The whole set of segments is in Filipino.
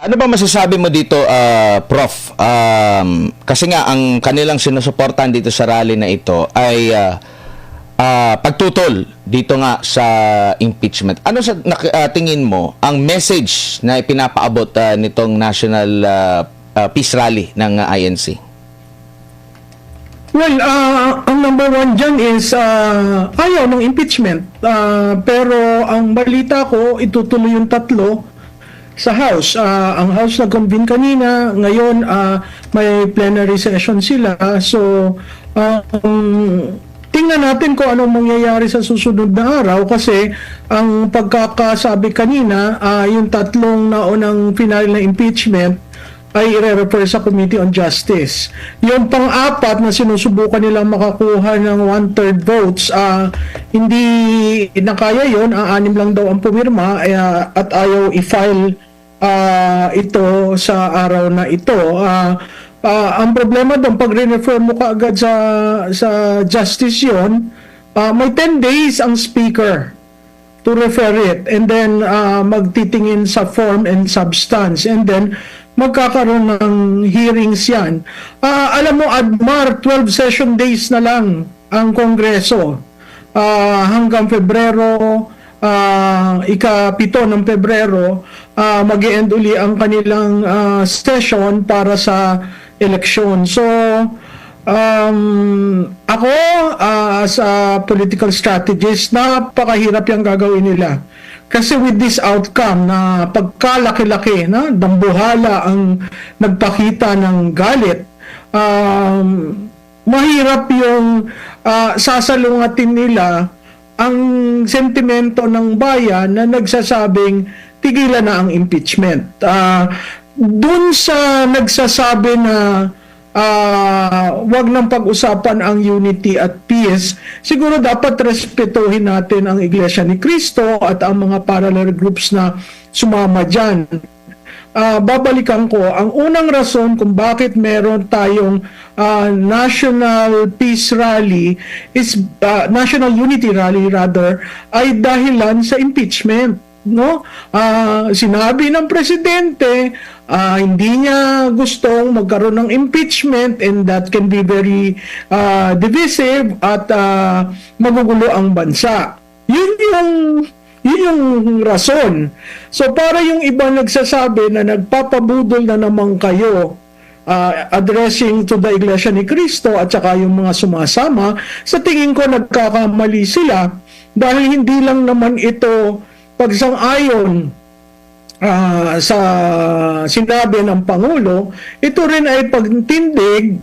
Ano ba masasabi mo dito, Prof? Kasi nga, ang kanilang sinusuportahan dito sa rally na ito ay pagtutol dito nga sa impeachment. Ano sa tingin mo ang message na ipinapaabot nitong National Peace Rally ng INC? Well, ang number one dyan is ayaw ng impeachment. Pero ang balita ko, itutuloy yung tatlo sa House. Ang House nag-convene kanina, ngayon may plenary session sila. So, tingnan natin kung anong mangyayari sa susunod na araw kasi ang pagkakasabi kanina, yung tatlong naunang final na impeachment ay i-refer sa Committee on Justice. Yung pang-apat na sinusubukan nilang makakuha ng 1/3 votes, hindi nakaya yun, 6 lang daw ang pumirma at ayaw i-file ito sa araw na ito. Ang problema doon, pag re-refer mo kaagad sa justice yun, may 10 days ang speaker to refer it and then magtitingin sa form and substance and then magkakaroon ng hearings yan. Alam mo, Admar, 12 session days na lang ang Kongreso. Hanggang Pebrero, ika-7 ng Pebrero, mag-e-end uli ang kanilang session para sa eleksyon. So, ako, as a political strategist, napakahirap yung gagawin nila. Kasi with this outcome na pagkalaki-laki, dambuhala ang nagpakita ng galit, mahirap yung sasalungatin nila ang sentimento ng bayan na nagsasabing tigilan na ang impeachment. Dun sa nagsasabi na wag nang pag-usapan ang unity at peace, siguro dapat respetuhin natin ang Iglesia ni Cristo at ang mga parallel groups na sumama dyan. Babalikan ko, ang unang rason kung bakit meron tayong National Peace Rally is National Unity Rally rather, ay dahilan sa impeachment. No, sinabi ng presidente hindi niya gustong magkaroon ng impeachment and that can be very divisive at magugulo ang bansa. Yun yung rason. So para yung iba nagsasabi na nagpapabudol na naman kayo addressing to the Iglesia ni Cristo at saka yung mga sumasama, sa tingin ko nagkakamali sila dahil hindi lang naman ito pagsang-ayon sa sinabi ng Pangulo, ito rin ay pagtindig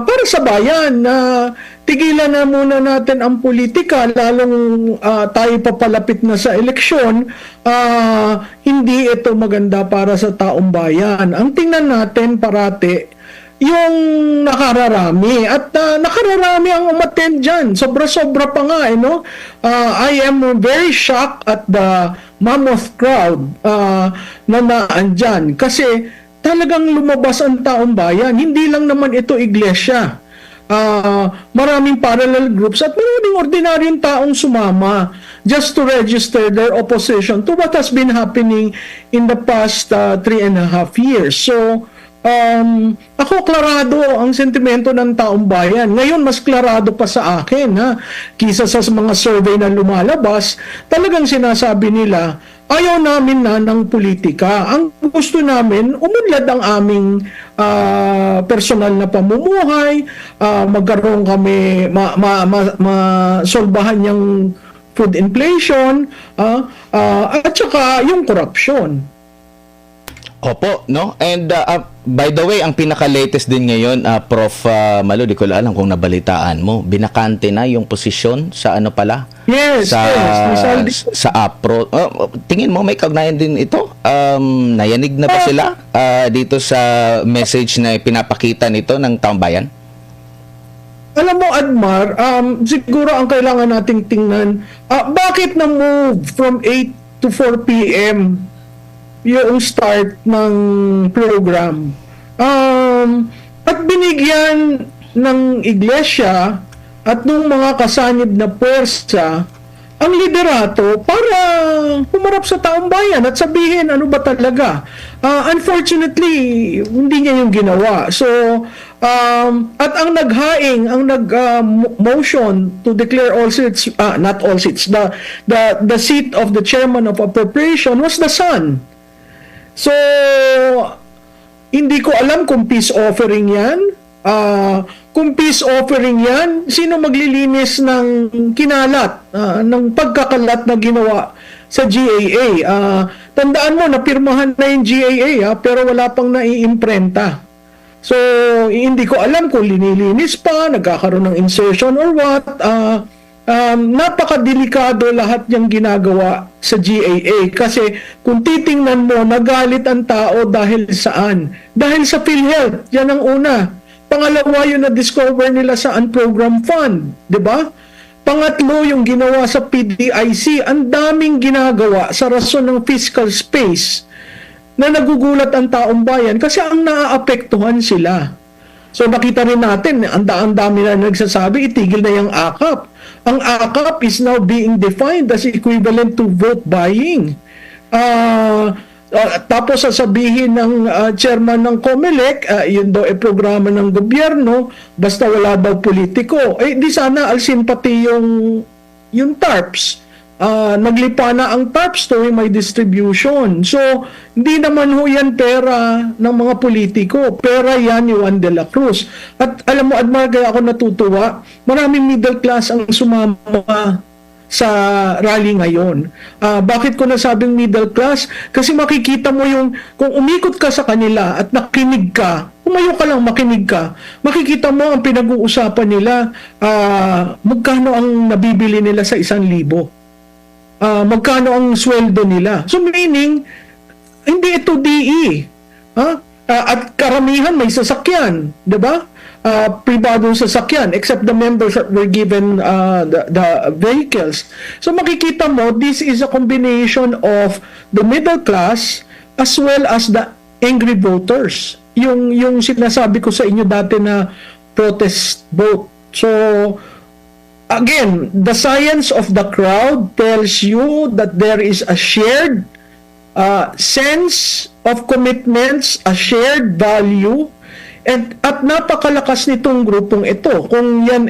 para sa bayan na tigilan na muna natin ang politika, lalong tayo papalapit na sa eleksyon, hindi ito maganda para sa taong bayan. Ang tingnan natin parati, yung nakararami at nakararami ang umattend dyan, sobra-sobra pa nga no? I am very shocked at the mammoth crowd na naandyan kasi talagang lumabas ang taong bayan, hindi lang naman ito iglesia, maraming parallel groups at maraming ordinaryong taong sumama just to register their opposition to what has been happening in the past 3.5 years. So ako klarado ang sentimento ng taong bayan. Ngayon mas klarado pa sa akin kisa sa mga survey na lumalabas, talagang sinasabi nila ayaw namin na ng politika. Ang gusto namin, umunlad ang aming personal na pamumuhay, magkaroon kami masolbahan yung food inflation at saka yung corruption. Opo, no? And by the way, ang pinaka-latest din ngayon, Prof. Malo, di ko alam kung nabalitaan mo, binakante na yung posisyon sa ano pala? Yes, sa APRO. Tingin mo may kaugnayan din ito? Nayanig na ba sila dito sa message na pinapakita nito ng taong bayan? Alam mo, Admar, siguro ang kailangan nating tingnan, bakit na-move from 8 to 4 p.m. yung start ng program. At binigyan ng iglesia at ng mga kasanib na puwersa ang liderato para humarap sa taong bayan at sabihin ano ba talaga. Unfortunately, hindi niya yung ginawa. So, at ang naghaing, ang nag-motion to declare all seats, not all seats, the seat of the chairman of appropriation was the son. So, hindi ko alam kung peace offering yan. Kung peace offering yan, sino maglilinis ng kinalat, ng pagkakalat na ginawa sa GAA? Tandaan mo, napirmahan na yung GAA, pero wala pang naiimprenta. So, hindi ko alam kung linilinis pa, nagkakaroon ng insertion or what. Napakadelikado lahat yung ginagawa sa GAA kasi kung titingnan mo, nagalit ang tao dahil saan? Dahil sa PhilHealth, yan ang una. Pangalawa, yung na-discover nila sa unprogrammed fund, di ba? Pangatlo, yung ginawa sa PDIC, ang daming ginagawa sa rason ng fiscal space na nagugulat ang taong bayan kasi ang naaapektuhan sila. So nakita rin natin, ang dami na nagsasabi, itigil na yung AKAP. Ang AKAP is now being defined as equivalent to vote buying. Tapos sasabihin ng chairman ng COMELEC, yun daw programa ng gobyerno, basta wala daw politiko. Di sana alsin pati yung TARPS. Naglipa na ang TARPS tuwing may distribution. So, hindi naman ho yan pera ng mga politiko. Pera yan ni Juan de la Cruz. At alam mo, Admar, kaya ako natutuwa, maraming middle class ang sumama sa rally ngayon. Bakit ko nasabing middle class? Kasi makikita mo yung, kung umikot ka sa kanila at nakinig ka, umayo ka lang, makinig ka, makikita mo ang pinag-uusapan nila, magkano ang nabibili nila sa 1,000. Magkano ang sweldo nila. So meaning, hindi ito DE. At karamihan may sasakyan, 'di ba? Pribadong sasakyan, except the members that were given the vehicles. So makikita mo, this is a combination of the middle class as well as the angry voters. Yung sinasabi ko sa inyo dati na protest vote. So, again, the science of the crowd tells you that there is a shared sense of commitments, a shared value, at napakalakas nitong grupong ito. Kung yan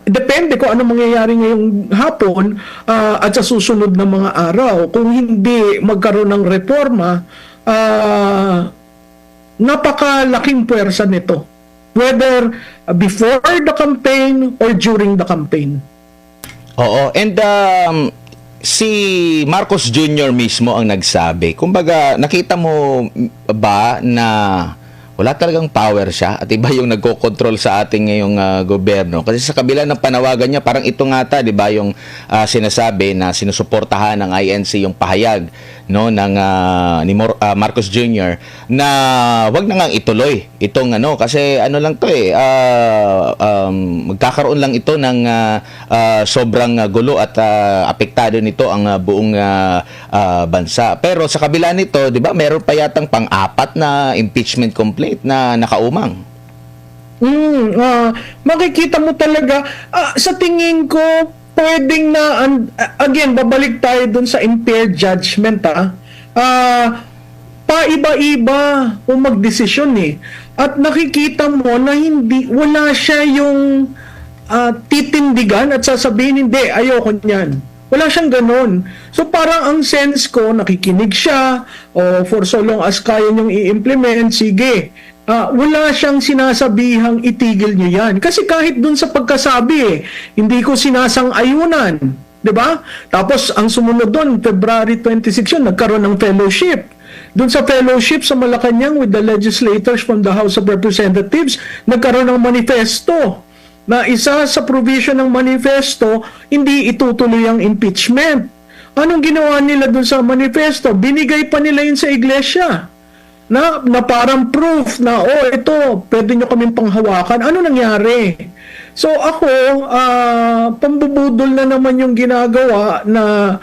depende kung ano mangyayari ngayong hapon at sa susunod na mga araw. Kung hindi magkaroon ng reforma, napakalaking puwersa nito. Whether before the campaign or during the campaign. Oo, and si Marcos Jr. mismo ang nagsabi. Kumbaga, nakita mo ba na wala talagang power siya at iba yung nagko-control sa ating ngayong gobyerno. Kasi sa kabila ng panawagan niya, parang ito nga ta, 'di ba, yung sinasabi na sinusuportahan ng INC yung pahayag ng ni Marcos Jr. na wag na ngang ituloy itong kasi lang 'to magkakaroon lang ito ng sobrang gulo at apektado nito ang buong bansa. Pero sa kabila nito, 'di ba, meron pa yatang pang-apat na impeachment complaint na nakaumang. Makikita mo talaga, sa tingin ko, pwedeng na, again, babalik tayo dun sa impaired judgment, paiba-iba o magdesisyon At nakikita mo na wala siya yung titindigan at sasabihin, hindi, ayoko niyan. Wala siyang ganun. So parang ang sense ko, nakikinig siya, o for so long as kaya niyong i-implement, sige. Wala siyang sinasabihang itigil niyo yan. Kasi kahit dun sa pagkasabi, hindi ko sinasang-ayunan. 'Di ba? Tapos ang sumunod doon, February 26 yun, nagkaroon ng fellowship. Doon sa fellowship sa Malacanang with the legislators from the House of Representatives, nagkaroon ng manifesto na isa sa provision ng manifesto, hindi itutuloy ang impeachment. Anong ginawa nila doon sa manifesto? Binigay pa nila yun sa iglesia na parang proof na, ito, pwede nyo kaming panghawakan. Ano nangyari? So ako, pambubudol na naman yung ginagawa na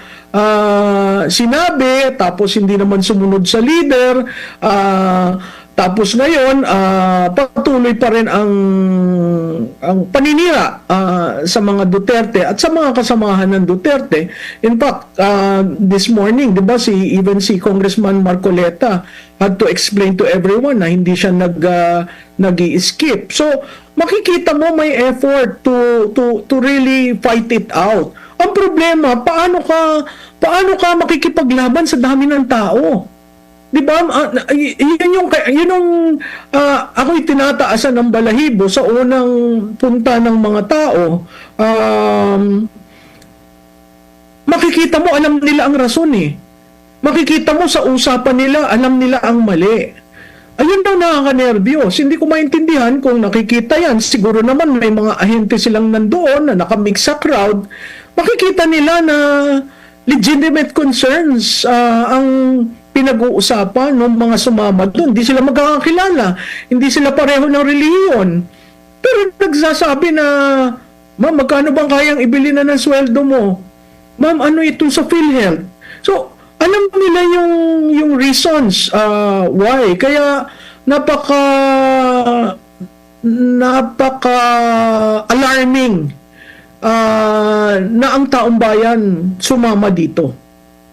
sinabi, tapos hindi naman sumunod sa leader, tapos ngayon, patuloy pa rin ang ang paninira sa mga Duterte at sa mga kasamahan ng Duterte. In fact, this morning, 'di ba, even si Congressman Marcoleta had to explain to everyone na hindi siya nag-i-skip. So, makikita mo may effort to really fight it out. Ang problema, paano ka makikipaglaban sa dami ng tao? 'Di ba? Yun yung ako'y tinataasan ng balahibo sa unang punta ng mga tao. Makikita mo, alam nila ang rason eh. Makikita mo sa usapan nila, alam nila ang mali. Ayun daw nakaka-nervyos. Hindi ko maintindihan kung nakikita yan. Siguro naman may mga ahente silang nandoon na nakamix sa crowd. Makikita nila na legitimate concerns ang pinag-uusapan ng mga sumama doon. Hindi sila magkakakilala. Hindi sila pareho ng relihiyon. Pero nagsasabi na, ma'am, magkano bang kayang ibili na ng sweldo mo? Ma'am, ano ito sa PhilHealth? So, alam nila yung reasons why. Kaya napaka alarming na ang taong bayan sumama dito.